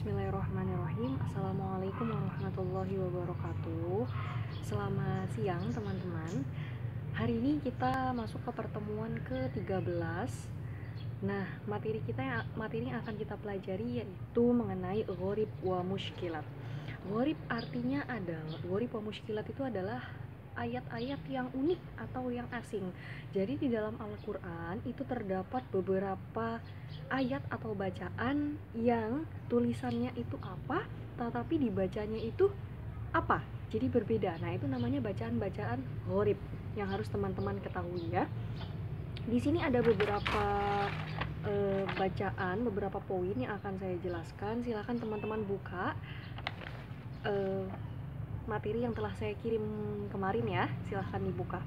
Bismillahirrahmanirrahim. Assalamualaikum warahmatullahi wabarakatuh. Selamat siang teman-teman. Hari ini kita masuk ke pertemuan ke-13. Nah, materi yang akan kita pelajari yaitu mengenai gharib wa mushkilat. Gharib artinya adalah, gharib wa mushkilat itu adalah ayat-ayat yang unik atau yang asing. Jadi di dalam Al-Quran itu terdapat beberapa ayat atau bacaan yang tulisannya itu apa, tetapi dibacanya itu apa, jadi berbeda. Nah, itu namanya bacaan-bacaan gharib yang harus teman-teman ketahui ya. Di sini ada beberapa bacaan, beberapa poin yang akan saya jelaskan. Silakan teman-teman buka materi yang telah saya kirim kemarin ya, silahkan dibuka.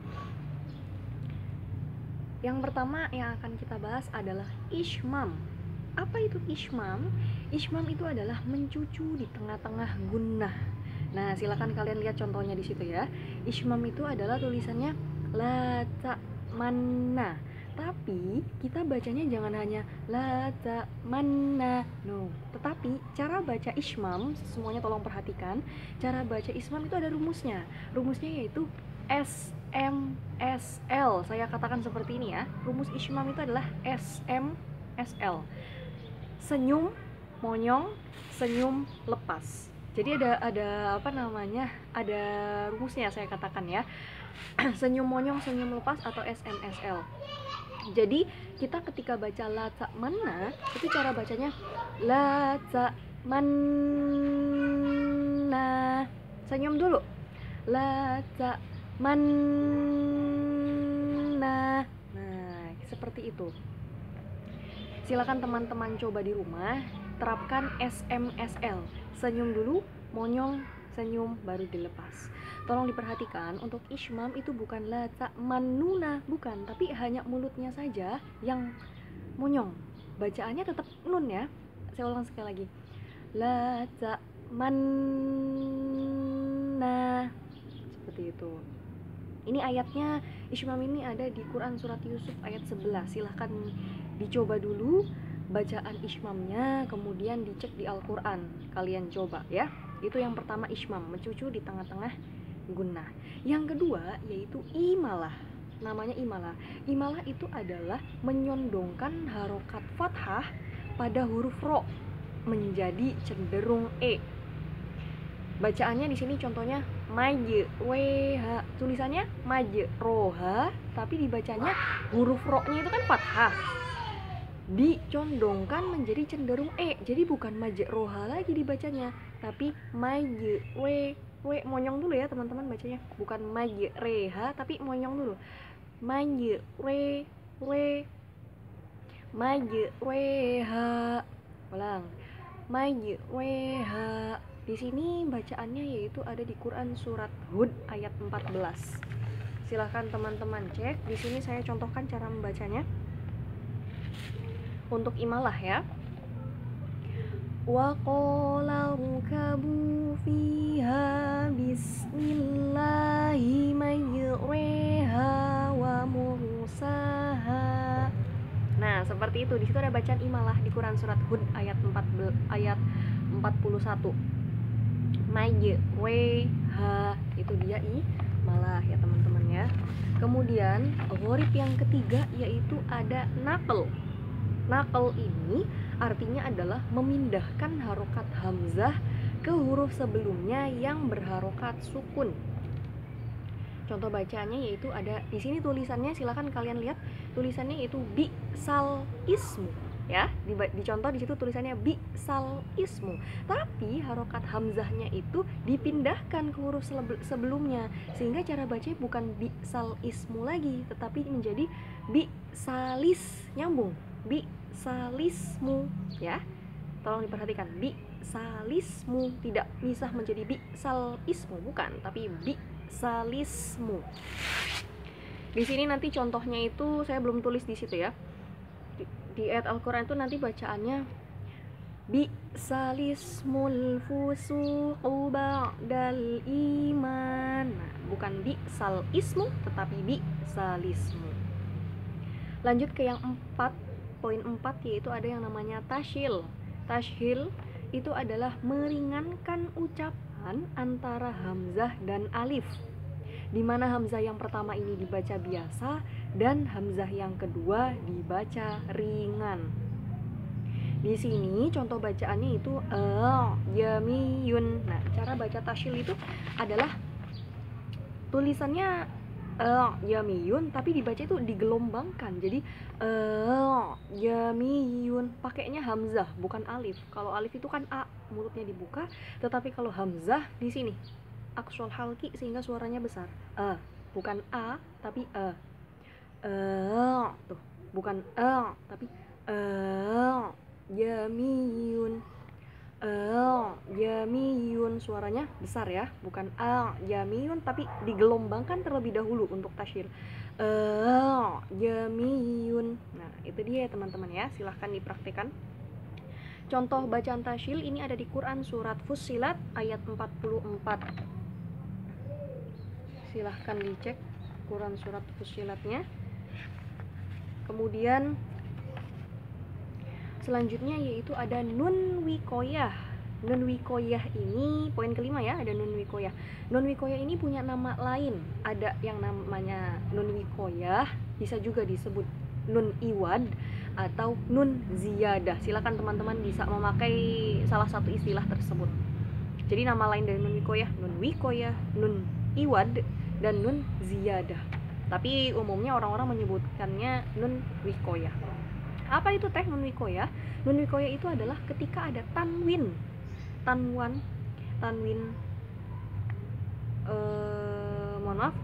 Yang pertama yang akan kita bahas adalah ishmam. Apa itu ishmam? Ishmam itu adalah mencucu di tengah-tengah gunnah. Nah, silahkan kalian lihat contohnya di situ ya. Ishmam itu adalah tulisannya la ta'manna. Tapi kita bacanya jangan hanya la ta'manna, no. Tetapi cara baca ishmam, semuanya tolong perhatikan. Cara baca ishmam itu ada rumusnya. Rumusnya yaitu SMSL. Saya katakan seperti ini ya. Rumus ishmam itu adalah SMSL. Senyum, monyong, senyum, lepas. Jadi ada apa namanya? Ada rumusnya, saya katakan ya. Senyum, monyong, senyum, lepas atau SMSL. Jadi kita ketika baca la ta'manna itu cara bacanya la ta'manna. Senyum dulu. La ta'manna. Nah, seperti itu. Silakan teman-teman coba di rumah, terapkan SMSL. Senyum dulu, monyong, senyum, baru dilepas. Tolong diperhatikan, untuk ishmam itu bukan la ta'mannuna, bukan, tapi hanya mulutnya saja yang monyong. Bacaannya tetap nun ya. Saya ulang sekali lagi. La ta'manna. Seperti itu. Ini ayatnya, ishmam ini ada di Quran surat Yusuf ayat 11. Silahkan dicoba dulu bacaan ishmamnya, kemudian dicek di Al-Quran. Kalian coba ya. Itu yang pertama, ishmam, mencucu di tengah-tengah gunnah. Yang kedua yaitu imalah. Namanya imalah. Imalah itu adalah menyondongkan harokat fathah pada huruf ro menjadi cenderung e. Bacaannya di sini contohnya majweha. Tulisannya majroha, tapi dibacanya huruf ro-nya itu kan fathah. Dicondongkan menjadi cenderung e. Jadi bukan majroha lagi dibacanya, tapi majwe. Monyong dulu ya teman-teman bacanya, bukan majreha tapi monyong dulu. Majreha. Ulang. Majreha. Di sini bacaannya yaitu ada di Quran surat Hud ayat 14. Silahkan teman-teman cek. Di sini saya contohkan cara membacanya. Untuk imalah ya. Wa qala rukabu fiha bismillahi majreha wa mursaha. Nah, seperti itu. Di situ ada bacaan imalah di Quran surat Hud ayat 41. Majreha itu dia imalah ya teman-teman ya. Kemudian gharib yang ketiga yaitu ada naql. Naql ini artinya adalah memindahkan harokat hamzah ke huruf sebelumnya yang berharokat sukun. Contoh bacaannya yaitu ada di sini tulisannya, silakan kalian lihat tulisannya yaitu bi'sal ismu ya. Di contoh di situ tulisannya bi'sal ismu, tapi harokat hamzahnya itu dipindahkan ke huruf sebelumnya, sehingga cara bacanya bukan bi'sal ismu lagi, tetapi menjadi bi'salis, nyambung, bi'salismu ya. Tolong diperhatikan, bi'salismu, tidak bisa menjadi bi'sal ismu, bukan, tapi bi'salismu. Di sini nanti contohnya itu saya belum tulis di situ ya. Di ayat Al-Quran itu nanti bacaannya bi'salismul fusuqu ba'dal iman. Nah, bukan bi'sal ismu tetapi bi'salismu. Lanjut ke yang 4, poin 4 yaitu ada yang namanya tashil. Tashil itu adalah meringankan ucapan antara hamzah dan alif, di mana hamzah yang pertama ini dibaca biasa dan hamzah yang kedua dibaca ringan. Di sini contoh bacaannya itu yamiyun. Nah, cara baca tasyil itu adalah tulisannya yamiyun tapi dibaca itu digelombangkan. Jadi yamiyun pakainya hamzah bukan alif. Kalau alif itu kan a, mulutnya dibuka, tetapi kalau hamzah di sini aqsal halqi sehingga suaranya besar. Bukan a tapi tuh, bukan tapi yamiyun. Yamiyun suaranya besar ya, bukan yamiyun tapi digelombangkan terlebih dahulu untuk tasyil. Yamiyun. Nah, itu dia teman-teman ya, silahkan dipraktikkan. Contoh bacaan tasyil ini ada di Quran surat Fussilat ayat 44. Silahkan dicek Quran surat Fussilatnya. Kemudian selanjutnya yaitu ada nun wikoyah. Nun wikoyah ini poin kelima ya, ada nun wikoyah. Nun wikoyah ini punya nama lain. Ada yang namanya nun wikoyah, bisa juga disebut nun iwad atau nun ziyadah. Silakan teman-teman bisa memakai salah satu istilah tersebut. Jadi nama lain dari nun wikoyah, nun iwad, dan nun ziyadah. Tapi umumnya orang-orang menyebutkannya nun wikoyah. Apa itu teh nun wikoyah? Nun wikoyah itu adalah ketika ada tanwin,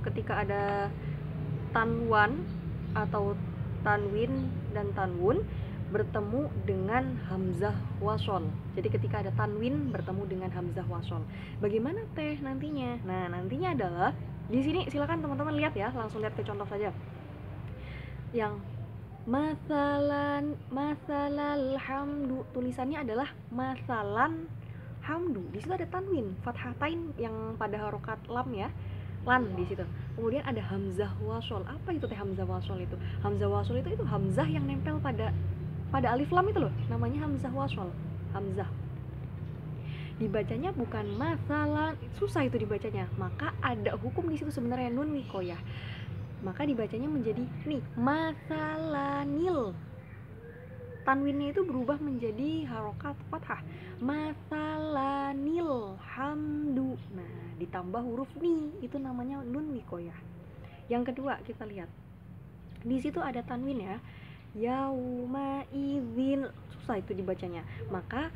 ketika ada tanwan atau tanwin dan tanwun bertemu dengan hamzah wasol. Jadi ketika ada tanwin bertemu dengan hamzah wasol. Bagaimana teh nantinya? Nah, nantinya adalah di sini silakan teman-teman lihat ya, langsung lihat ke contoh saja. Yang masalal hamdu, tulisannya adalah masalan hamdu. Di situ ada tanwin fathatain yang pada harokat lam ya, lan di situ. Kemudian ada hamzah wasol. Apa itu teh hamzah wasol itu? Hamzah wasol itu hamzah yang nempel pada alif lam itu loh, namanya hamzah wasol. Hamzah dibacanya bukan masalan, susah itu dibacanya. Maka ada hukum di situ sebenarnya nun wikoyah. Maka dibacanya menjadi nih masalanil. Tanwinnya itu berubah menjadi harokat fathah. Masalanil hamdu. Nah, ditambah huruf ni, itu namanya nun wikoyah. Yang kedua kita lihat. Di situ ada tanwin ya. Yauma idzin. Susah itu dibacanya. Maka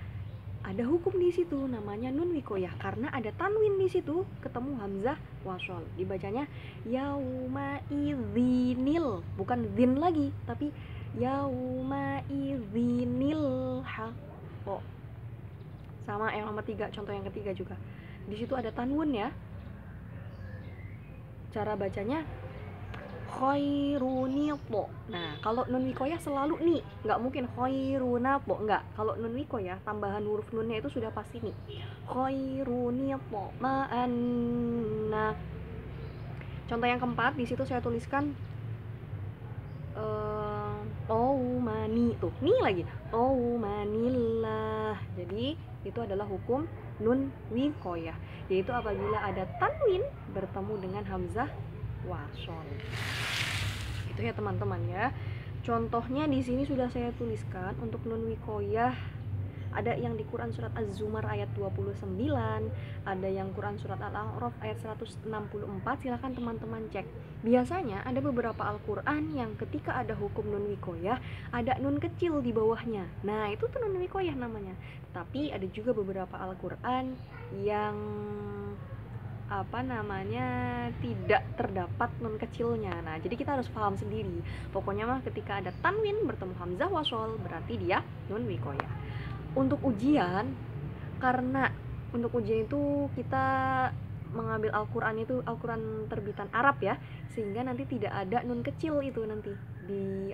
ada hukum di situ namanya nun wikoyah karena ada tanwin di situ ketemu hamzah wasol. Dibacanya yauma idzinil, bukan zin lagi tapi yauma idzinil haqq. Sama yang nomor 3, contoh yang ketiga juga. Di situ ada tanwin ya. Cara bacanya khairunipo. Nah, kalau nun wikoyah selalu nih, nggak mungkin khairunapo, nggak. Kalau nun wikoyah tambahan huruf nunnya itu sudah pasti nih. Khairunipo ma'anna. Contoh yang keempat, di situ saya tuliskan taumani tuh. Nih lagi. Taumanillah. Jadi, itu adalah hukum nun wikoyah, yaitu apabila ada tanwin bertemu dengan hamzah wasol. Itu ya teman-teman ya. Contohnya di sini sudah saya tuliskan untuk nun wikoyah. Ada yang di Quran surat Az-Zumar ayat 29, ada yang Quran surat Al-A'raf ayat 164. Silakan teman-teman cek. Biasanya ada beberapa Al-Quran yang ketika ada hukum nun wikoyah ada nun kecil di bawahnya. Nah, itu tuh nun wikoyah namanya. Tapi ada juga beberapa Al-Quran yang tidak terdapat nun kecilnya. Nah, jadi kita harus paham sendiri. Pokoknya mah ketika ada tanwin bertemu hamzah wasol berarti dia nun wikoyah. Untuk ujian, karena untuk ujian itu kita mengambil Al-Quran itu Al-Quran terbitan Arab ya, sehingga nanti tidak ada nun kecil itu nanti di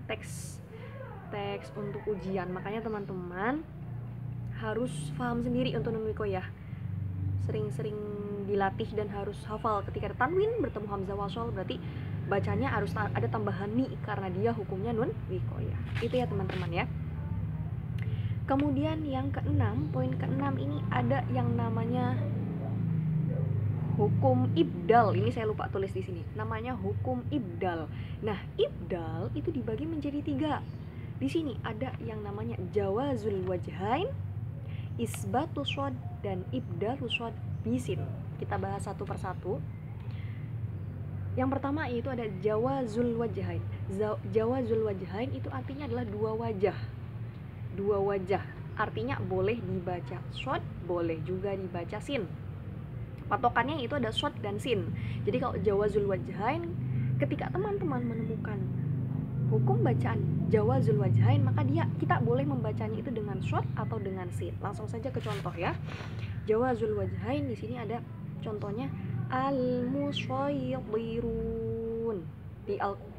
teks untuk ujian. Makanya teman-teman harus paham sendiri untuk nun wikoyah. Sering-sering dilatih dan harus hafal. Ketika ada tanwin bertemu hamzah wasol berarti bacanya harus ada tambahan ni karena dia hukumnya nun wikoyah. Itu ya teman-teman ya. Kemudian yang keenam, poin keenam ini ada yang namanya hukum ibdal. Ini saya lupa tulis di sini. Namanya hukum ibdal. Nah, ibdal itu dibagi menjadi 3. Di sini ada yang namanya jawazul wajhain, isbatu shad, dan ibdalu shad bisin. Kita bahas satu persatu. Yang pertama yaitu ada jawazul wajhain. Jawazul wajhain itu artinya adalah dua wajah. Artinya boleh dibaca shad, boleh juga dibaca sin. Patokannya itu ada shad dan sin. Jadi kalau jawazul wajhain, ketika teman-teman menemukan hukum bacaan jawazul wajhain, maka kita boleh membacanya itu dengan shad atau dengan sin. Langsung saja ke contoh ya. Jawazul wajhain di sini ada contohnya al-musaytirun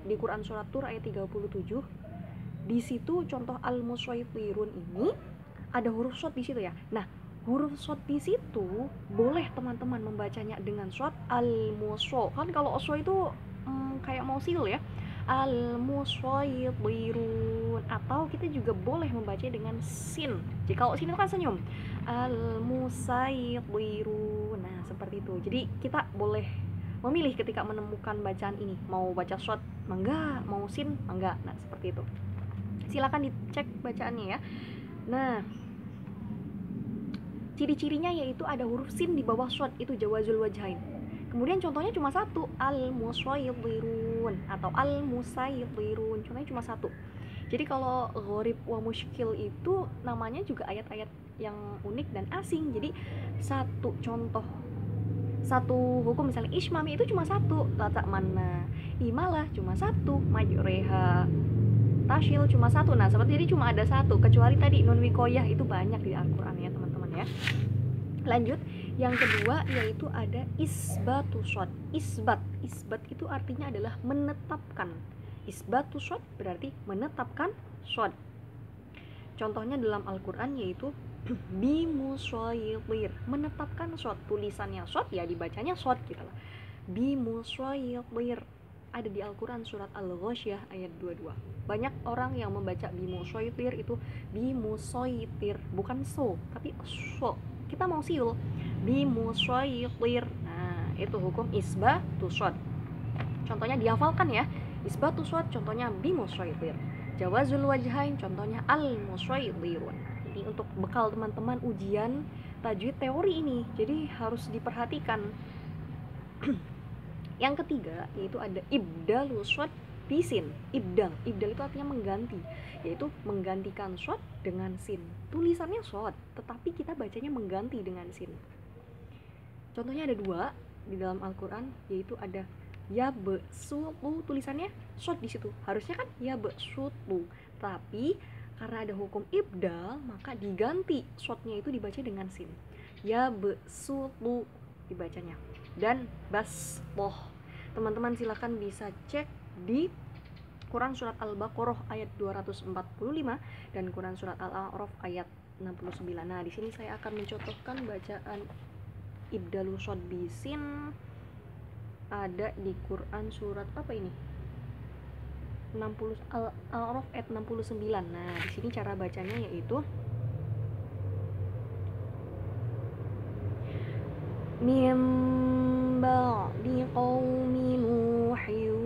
di Quran surat Tur ayat 37. Di situ contoh al-musaytirun ini ada huruf shad di situ ya. Nah, huruf shad di situ boleh teman-teman membacanya dengan shad al-muso. Kan kalau oso itu kayak mau sil ya. Al-musaytirun, atau kita juga boleh membacanya dengan sin. Jadi kalau sin itu kan senyum. Al-musaytirun. Nah, seperti itu. Jadi kita boleh memilih ketika menemukan bacaan ini, mau baca shad mangga, mau sin mangga. Nah, seperti itu. Silakan dicek bacaannya ya. Nah, ciri-cirinya yaitu ada huruf sin di bawah shad, itu jawazul wajhain. Kemudian contohnya cuma satu, al-musaytirun atau al-musaytirun. Contohnya cuma satu. Jadi kalau gharib wa mushkil itu namanya juga ayat-ayat yang unik dan asing. Jadi satu contoh, satu hukum, misalnya ismami itu cuma satu, lata mana, imalah cuma satu, majreha, tasyil cuma satu. Nah, seperti jadi cuma ada satu, kecuali tadi nun wikoyah itu banyak di Al-Qur'an ya teman-teman ya. Lanjut, yang kedua yaitu ada isbatu shad. Isbat itu artinya adalah menetapkan. Isbatu shad berarti menetapkan shad. Contohnya dalam Al-Qur'an yaitu bimusaytir, menetapkan shad. Tulisannya shad ya dibacanya shad gitu lah. Bimusaytir ada di Al-Qur'an surat Al-Ghasyiyah ayat 22. Banyak orang yang membaca bimusaytir itu bimusaytir, bukan so tapi so. Kita mau siul bimusaytir. Nah, itu hukum isbatu shad. Contohnya dihafalkan ya. Isbatu shad contohnya bimusaytir. Jawazul wajhain contohnya al-musaytirun. Ini untuk bekal teman-teman ujian tajwid teori ini. Jadi harus diperhatikan. Yang ketiga yaitu ada ibdalu shad bisin. Ibdal itu artinya mengganti, yaitu menggantikan shad dengan sin. Tulisannya shad, tetapi kita bacanya mengganti dengan sin. Contohnya ada 2 di dalam Al-Qur'an, yaitu ada yabsutu, tulisannya shad di situ. Harusnya kan yabsutu, tapi karena ada hukum ibdal, maka diganti shadnya itu dibaca dengan sin. Yabsutu dibacanya. Dan basboh, teman-teman silakan bisa cek di Quran surat Al-Baqarah ayat 245 dan Quran surat Al-A'raf ayat 69. Nah, di sini saya akan mencontohkan bacaan ibdalu shad bisin ada di Quran surat apa ini? 60 Al-A'raf ayat 69. Nah, di sini cara bacanya yaitu min ba'di qaumi nuhin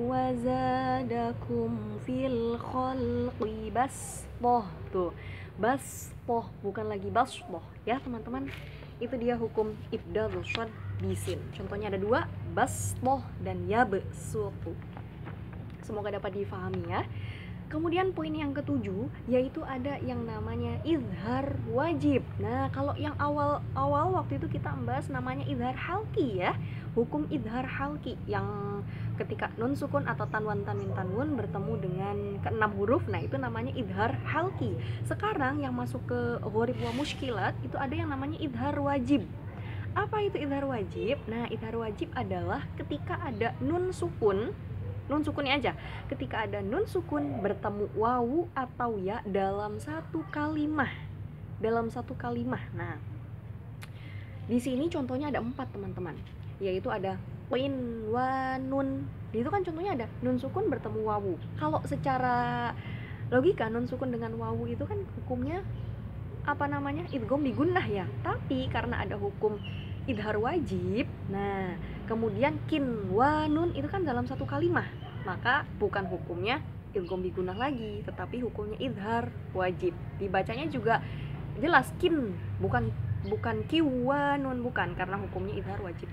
wa zadakum fil khalqi basbah. Tuh, basbah bukan lagi basbah ya teman-teman. Itu dia hukum ibdal shad bisin. Contohnya ada 2, basbah dan yabsutu. Semoga dapat difahami ya. Kemudian poin yang ketujuh yaitu ada yang namanya izhar wajib. Nah, kalau yang awal waktu itu kita membahas namanya izhar halqi ya. Hukum izhar halqi yang ketika nun sukun atau tanwin tanwin tanwun bertemu dengan ke-6 huruf, nah itu namanya izhar halqi. Sekarang yang masuk ke gharib wa mushkilat itu ada yang namanya izhar wajib. Apa itu izhar wajib? Nah, izhar wajib adalah ketika ada nun sukunnya aja. Ketika ada nun sukun bertemu wawu atau ya dalam satu kalimah. Nah, di sini contohnya ada 4 teman-teman. Yaitu ada qin wa nun. Di itu kan contohnya ada nun sukun bertemu wawu. Kalau secara Logika nun sukun dengan wawu itu kan hukumnya apa namanya, idgham bigunnah ya. Tapi karena ada hukum idhar wajib, nah kemudian kin wa nun itu kan dalam satu kalimah, maka bukan hukumnya idgham bigunnah lagi, tetapi hukumnya idhar wajib. Dibacanya juga jelas kin, bukan kiwa nun, bukan, karena hukumnya idhar wajib.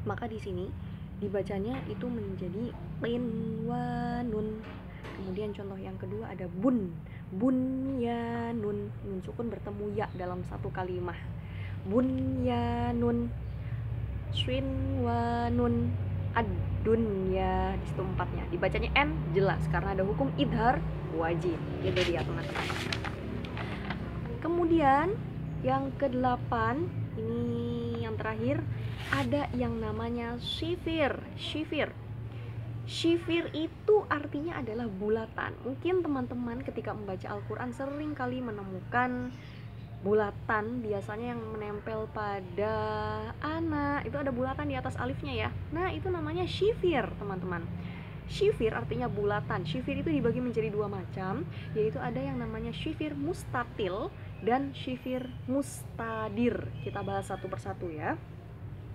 Maka di sini dibacanya itu menjadi qinwanun. Kemudian contoh yang kedua ada bunyanun, nun sukun bertemu ya dalam satu kalimah. Bunyanun, swinwanun, ad-dunya, di situ empatnya. Dibacanya n jelas karena ada hukum idhar wajib. Jadi dia teman-teman. Kemudian yang ke-8 ini yang terakhir ada yang namanya shifir. Shifir itu artinya adalah bulatan. Mungkin teman-teman ketika membaca Al-Quran sering kali menemukan bulatan, biasanya yang menempel pada ana itu ada bulatan di atas alifnya ya. Nah itu namanya shifir teman-teman. Shifir artinya bulatan. Shifir itu dibagi menjadi dua macam, yaitu ada yang namanya shifir mustatil dan shifir mustadir. Kita bahas satu persatu ya.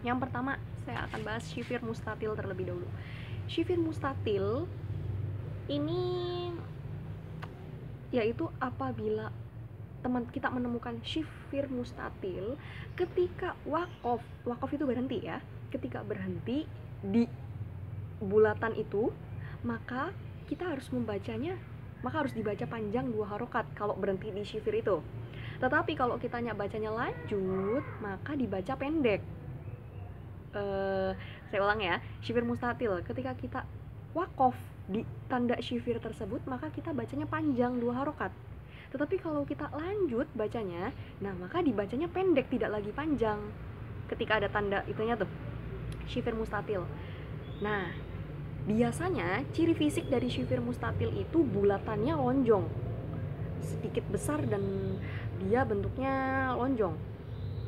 Yang pertama saya akan bahas shifir mustatil terlebih dahulu. Shifir mustatil ini yaitu apabila teman kita menemukan shifir mustatil ketika wakof itu berhenti ya. Ketika berhenti di bulatan itu, maka kita harus membacanya, maka harus dibaca panjang 2 harokat kalau berhenti di shifir itu. Tetapi kalau kitanya bacanya lanjut, maka dibaca pendek. Saya ulang ya, shifir mustatil ketika kita wakof di tanda shifir tersebut, maka kita bacanya panjang 2 harokat. Tetapi kalau kita lanjut bacanya, nah maka dibacanya pendek, tidak lagi panjang ketika ada tanda itunya tuh, shifir mustatil. Nah biasanya ciri fisik dari shifir mustatil itu bulatannya lonjong, sedikit besar dan dia bentuknya lonjong,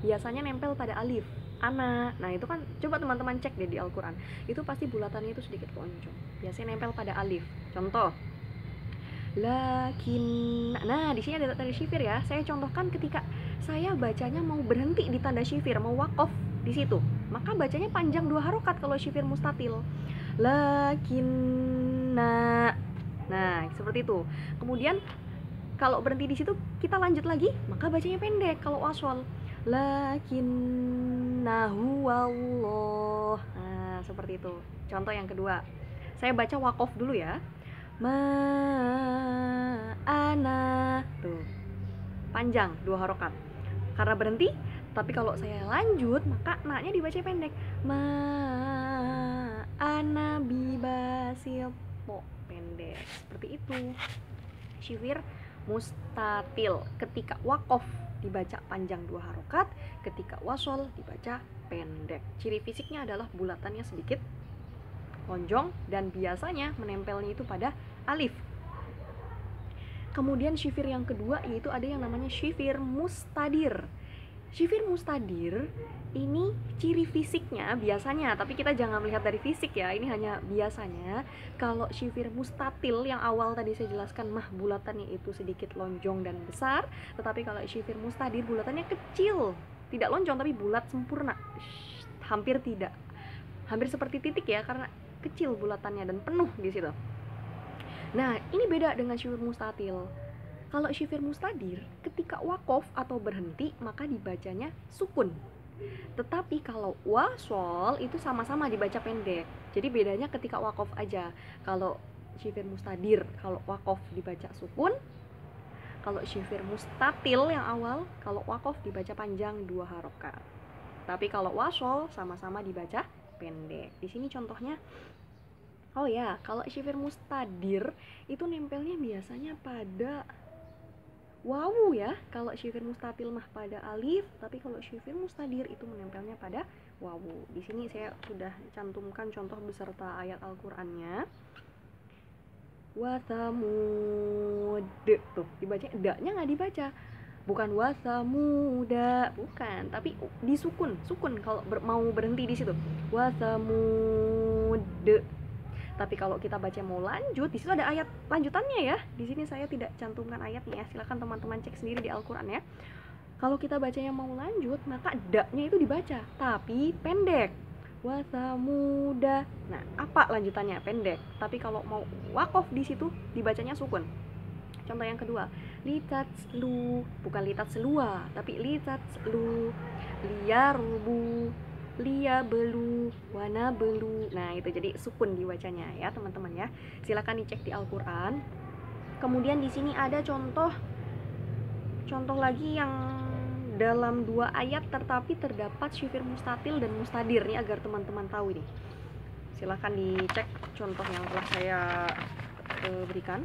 biasanya nempel pada alif ana. Nah itu kan coba teman-teman cek deh di Al-Quran, itu pasti bulatannya itu sedikit lonjong, biasanya nempel pada alif. Contoh lakin, nah di sini ada tanda shifir ya. Saya contohkan ketika saya bacanya mau berhenti di tanda shifir, mau wakof di situ, maka bacanya panjang 2 harokat kalau shifir mustatil. Lakinna, nah seperti itu. Kemudian kalau berhenti di situ kita lanjut lagi, maka bacanya pendek kalau wasol. Lakinnahu wallah. Nah seperti itu. Contoh yang kedua, saya baca wakof dulu ya. Ma'ana, tuh panjang 2 harokat karena berhenti. Tapi kalau saya lanjut, maka na-nya dibaca pendek. Ma'ana bibasil, pendek. Seperti itu shifir mustatil. Ketika wakof dibaca panjang 2 harokat, ketika wasol dibaca pendek. Ciri fisiknya adalah bulatannya sedikit lonjong dan biasanya menempelnya itu pada alif. Kemudian shifir yang kedua yaitu ada yang namanya shifir mustadir. Shifir mustadir ini ciri fisiknya biasanya, tapi kita jangan melihat dari fisik ya, ini hanya biasanya. Kalau shifir mustatil yang awal tadi saya jelaskan mah bulatannya itu sedikit lonjong dan besar, tetapi kalau shifir mustadir bulatannya kecil, tidak lonjong tapi bulat sempurna, hampir seperti titik ya, karena kecil bulatannya dan penuh di situ. Nah ini beda dengan shifir mustatil. Kalau shifir mustadir ketika wakof atau berhenti maka dibacanya sukun. Tetapi kalau wasol itu sama-sama dibaca pendek. Jadi bedanya ketika wakof aja. Kalau shifir mustadir, kalau wakof dibaca sukun. Kalau shifir mustatil yang awal, kalau wakof dibaca panjang 2 harokat. Tapi kalau wasol sama-sama dibaca pendek. Di sini contohnya, oh ya, kalau shifir mustadir itu nempelnya biasanya pada wawu ya. Kalau shifir mustatil mah pada alif, tapi kalau shifir mustadir itu menempelnya pada wawu. Di sini saya sudah cantumkan contoh beserta ayat Al-Qur'annya. Wa thamud, tuh dibaca da-nya nggak dibaca. Bukan wa thamuda, bukan, tapi disukun, sukun kalau mau berhenti di situ. Wa thamud. Tapi kalau kita baca mau lanjut, di situ ada ayat lanjutannya ya. Di sini saya tidak cantumkan ayatnya, silakan teman-teman cek sendiri di Al-Qur'an ya. Kalau kita bacanya mau lanjut, maka daknya itu dibaca tapi pendek. Wa samuda. Nah, apa lanjutannya? Pendek. Tapi kalau mau wakof di situ dibacanya sukun. Contoh yang kedua, litatslu, bukan litatslua, tapi litatslu, liyarubu, liyabelu, wanabelu. Nah, itu jadi sukun dibacanya ya, teman-teman ya. Silakan dicek di Al-Qur'an. Kemudian di sini ada contoh lagi yang dalam 2 ayat tetapi terdapat syifir mustatil dan mustadir nih, agar teman-teman tahu ini. Silahkan dicek contoh yang telah saya berikan.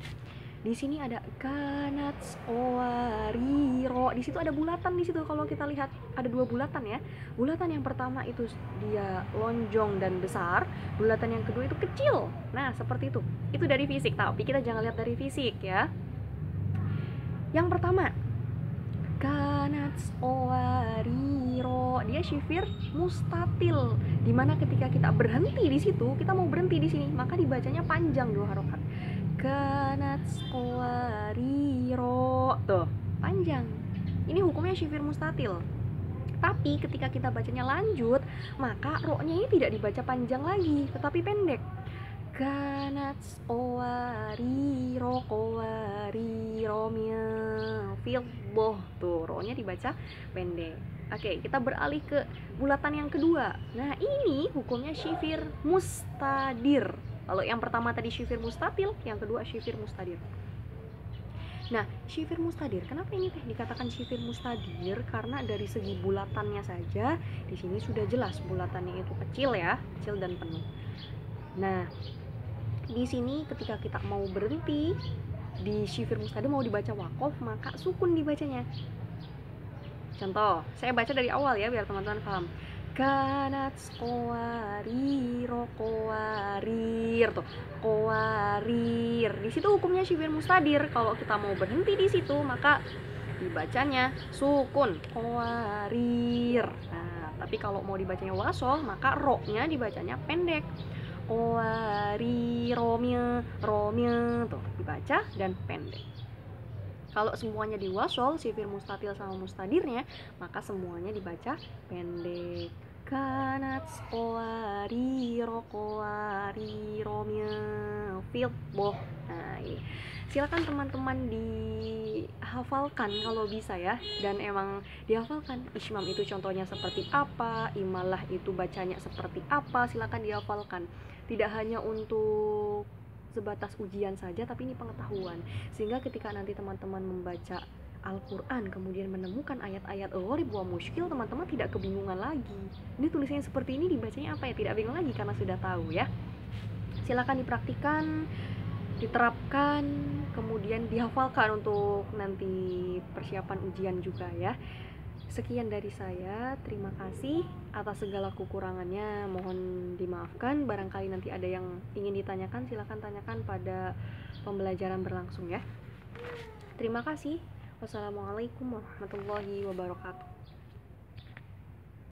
Di sini ada kanats owariro. Di situ ada bulatan di situ. Kalau kita lihat ada 2 bulatan ya. Bulatan yang pertama itu dia lonjong dan besar. Bulatan yang kedua itu kecil. Nah, seperti itu. Itu dari fisik, tapi kita jangan lihat dari fisik ya. Yang pertama, kanats owariro, dia syifir mustatil, dimana ketika kita berhenti di situ, kita mau berhenti di sini, maka dibacanya panjang 2 harokat. Kanats owariro, tuh panjang. Ini hukumnya syifir mustatil. Tapi ketika kita bacanya lanjut, maka ro-nya ini tidak dibaca panjang lagi, tetapi pendek. Kanats owariro kowariro fiddoh, tuh ro-nya dibaca pendek. Oke, kita beralih ke bulatan yang kedua. Nah, ini hukumnya syifir mustadir. Kalau yang pertama tadi syifir mustatil, yang kedua syifir mustadir. Nah, syifir mustadir, kenapa ini dikatakan syifir mustadir? Karena dari segi bulatannya saja di sini sudah jelas bulatannya itu kecil ya, kecil dan penuh. Nah, di sini ketika kita mau berhenti di syifir mustadir, mau dibaca wakof, maka sukun dibacanya. Contoh, saya baca dari awal ya biar teman-teman paham. Kanats kowariro kowarir, tuh kowarir. Di situ hukumnya syifir mustadir. Kalau kita mau berhenti di situ, maka dibacanya sukun kowarir. Nah, tapi kalau mau dibacanya wasol, maka ro-nya dibacanya pendek. Kowariromnya, romnya, tuh dibaca dan pendek. Kalau semuanya di wasol, syifir mustatil sama mustadirnya, maka semuanya dibaca pendek. Kanats owariro kowariromnya fiddoh. Nah, ini silakan teman-teman dihafalkan kalau bisa ya, dan emang dihafalkan ismam itu contohnya seperti apa, imalah itu bacanya seperti apa, silakan dihafalkan. Tidak hanya untuk sebatas ujian saja, tapi ini pengetahuan, sehingga ketika nanti teman-teman membaca Al-Quran kemudian menemukan ayat-ayat gharib wa musykil, teman-teman tidak kebingungan lagi. Ini tulisannya seperti ini, dibacanya apa ya, tidak bingung lagi karena sudah tahu ya. Silakan dipraktikan, diterapkan, kemudian dihafalkan untuk nanti persiapan ujian juga ya. Sekian dari saya, terima kasih atas segala kekurangannya, mohon dimaafkan. Barangkali nanti ada yang ingin ditanyakan, silakan tanyakan pada pembelajaran berlangsung ya. Terima kasih. Wassalamualaikum warahmatullahi wabarakatuh.